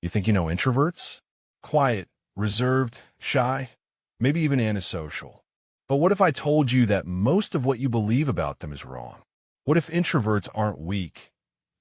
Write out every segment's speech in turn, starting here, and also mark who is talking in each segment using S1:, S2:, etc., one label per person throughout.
S1: You think you know introverts? Quiet, reserved, shy, maybe even antisocial. But what if I told you that most of what you believe about them is wrong? What if introverts aren't weak,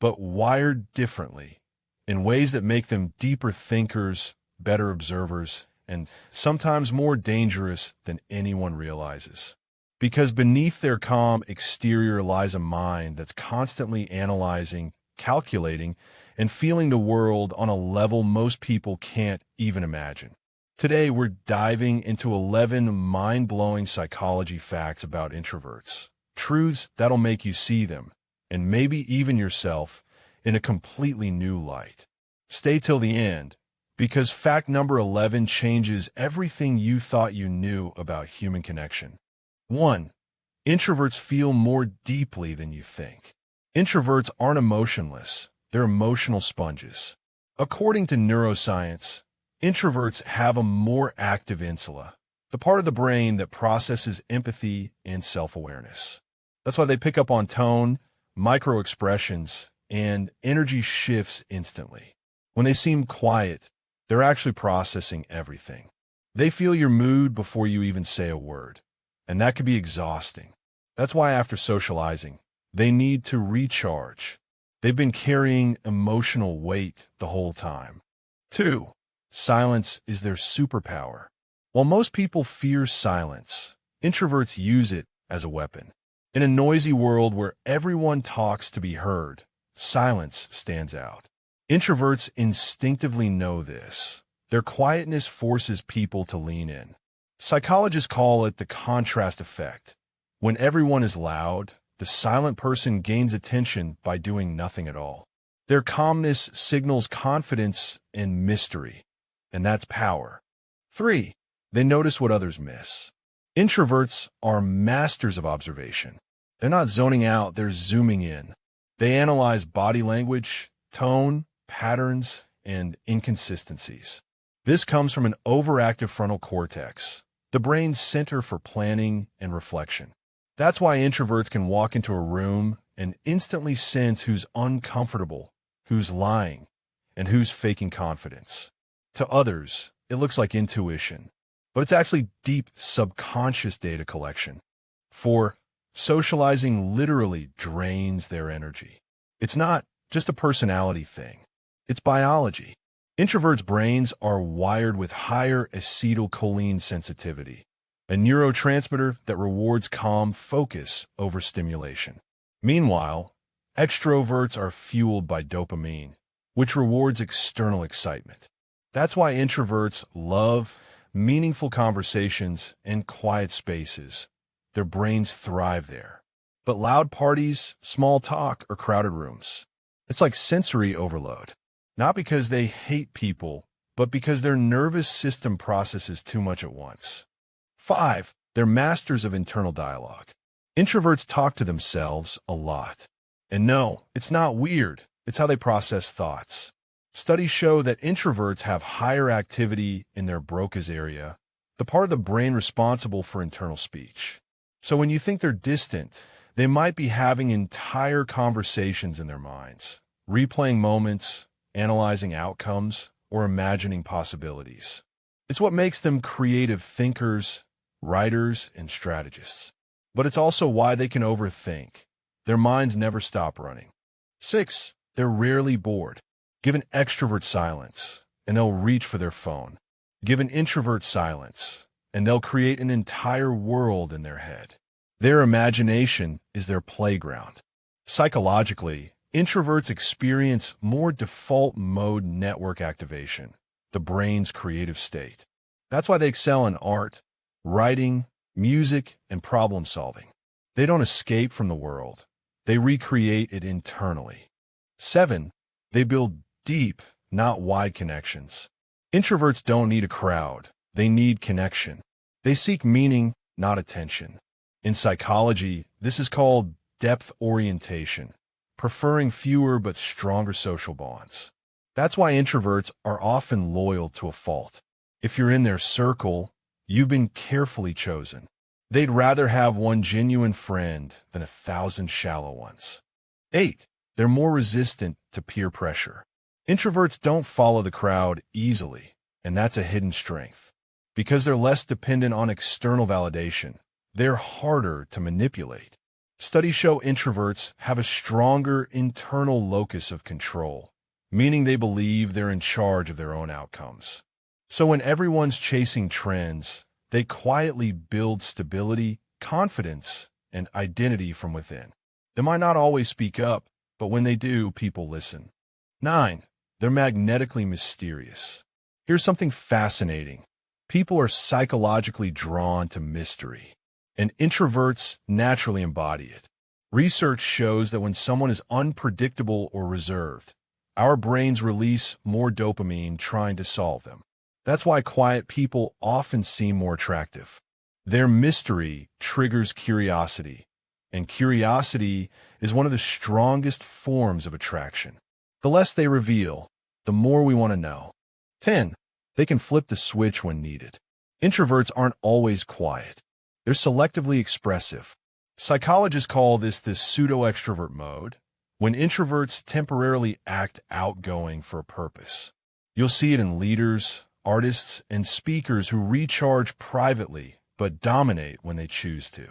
S1: but wired differently, in ways that make them deeper thinkers, better observers, and sometimes more dangerous than anyone realizes? Because beneath their calm exterior lies a mind that's constantly analyzing, calculating, and feeling the world on a level most people can't even imagine. Today, we're diving into 11 mind-blowing psychology facts about introverts, truths that'll make you see them, and maybe even yourself, in a completely new light. Stay till the end, because fact number 11 changes everything you thought you knew about human connection. 1. Introverts feel more deeply than you think. Introverts aren't emotionless, they're emotional sponges. According to neuroscience, introverts have a more active insula, the part of the brain that processes empathy and self-awareness. That's why they pick up on tone, micro-expressions, and energy shifts instantly. When they seem quiet, they're actually processing everything. They feel your mood before you even say a word, and that can be exhausting. That's why after socializing, they need to recharge. They've been carrying emotional weight the whole time. 2. Silence is their superpower. While most people fear silence, introverts use it as a weapon. In a noisy world where everyone talks to be heard, silence stands out. Introverts instinctively know this. Their quietness forces people to lean in. Psychologists call it the contrast effect. When everyone is loud, the silent person gains attention by doing nothing at all. Their calmness signals confidence and mystery, and that's power. 3. They notice what others miss. Introverts are masters of observation. They're not zoning out, they're zooming in. They analyze body language, tone, patterns, and inconsistencies. This comes from an overactive frontal cortex, the brain's center for planning and reflection. That's why introverts can walk into a room and instantly sense who's uncomfortable, who's lying, and who's faking confidence. To others, it looks like intuition, but it's actually deep subconscious data collection. 4. Socializing literally drains their energy. It's not just a personality thing. It's biology. Introverts' brains are wired with higher acetylcholine sensitivity, a neurotransmitter that rewards calm focus over stimulation. Meanwhile, extroverts are fueled by dopamine, which rewards external excitement. That's why introverts love meaningful conversations and quiet spaces. Their brains thrive there. But loud parties, small talk, or crowded rooms, it's like sensory overload. Not because they hate people, but because their nervous system processes too much at once. 5. They're masters of internal dialogue. Introverts talk to themselves a lot. And no, it's not weird. It's how they process thoughts. Studies show that introverts have higher activity in their Broca's area, the part of the brain responsible for internal speech. So when you think they're distant, they might be having entire conversations in their minds, replaying moments, analyzing outcomes, or imagining possibilities. It's what makes them creative thinkers, writers, and strategists. But it's also why they can overthink. Their minds never stop running. 6. They're rarely bored. Give an extrovert silence, and they'll reach for their phone. Give an introvert silence, and they'll create an entire world in their head. Their imagination is their playground. Psychologically, introverts experience more default mode network activation, the brain's creative state. That's why they excel in art, writing, music, and problem solving. They don't escape from the world. They recreate it internally. 7. They build deep, not wide connections. Introverts don't need a crowd. They need connection. They seek meaning, not attention. In psychology, this is called depth orientation, preferring fewer but stronger social bonds. That's why introverts are often loyal to a fault. If you're in their circle, you've been carefully chosen. They'd rather have one genuine friend than 1,000 shallow ones. 8. They're more resistant to peer pressure. Introverts don't follow the crowd easily, and that's a hidden strength. Because they're less dependent on external validation, they're harder to manipulate. Studies show introverts have a stronger internal locus of control, meaning they believe they're in charge of their own outcomes. So when everyone's chasing trends, they quietly build stability, confidence, and identity from within. They might not always speak up, but when they do, people listen. 9. They're magnetically mysterious. Here's something fascinating. People are psychologically drawn to mystery, and introverts naturally embody it. Research shows that when someone is unpredictable or reserved, our brains release more dopamine trying to solve them. That's why quiet people often seem more attractive. Their mystery triggers curiosity, and curiosity is one of the strongest forms of attraction. The less they reveal, the more we want to know. 10. They can flip the switch when needed. Introverts aren't always quiet. They're selectively expressive. Psychologists call this the pseudo-extrovert mode, when introverts temporarily act outgoing for a purpose. You'll see it in leaders, artists, and speakers who recharge privately but dominate when they choose to.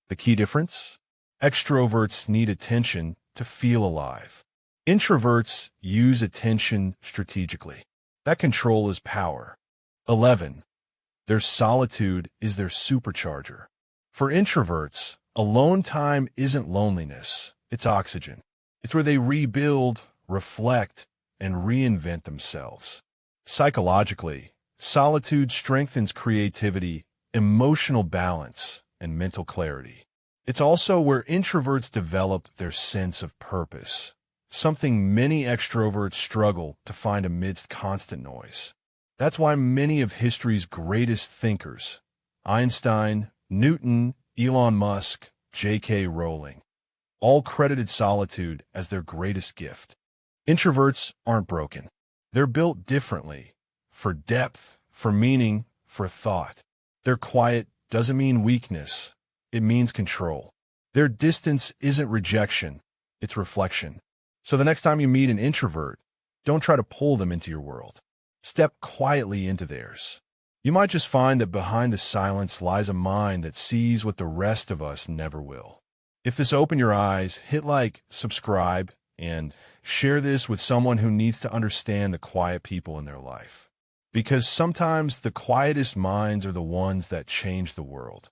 S1: The key difference? Extroverts need attention to feel alive. Introverts use attention strategically. That control is power. 11. Their solitude is their supercharger. For introverts, alone time isn't loneliness, it's oxygen. It's where they rebuild, reflect, and reinvent themselves. Psychologically, solitude strengthens creativity, emotional balance, and mental clarity. It's also where introverts develop their sense of purpose, something many extroverts struggle to find amidst constant noise. That's why many of history's greatest thinkers, Einstein, Newton, Elon Musk, J.K. Rowling, all credited solitude as their greatest gift. Introverts aren't broken. They're built differently, for depth, for meaning, for thought. Their quiet doesn't mean weakness, it means control. Their distance isn't rejection, it's reflection. So the next time you meet an introvert, don't try to pull them into your world. Step quietly into theirs. You might just find that behind the silence lies a mind that sees what the rest of us never will. If this opened your eyes, hit like, subscribe, and share this with someone who needs to understand the quiet people in their life. Because sometimes the quietest minds are the ones that change the world.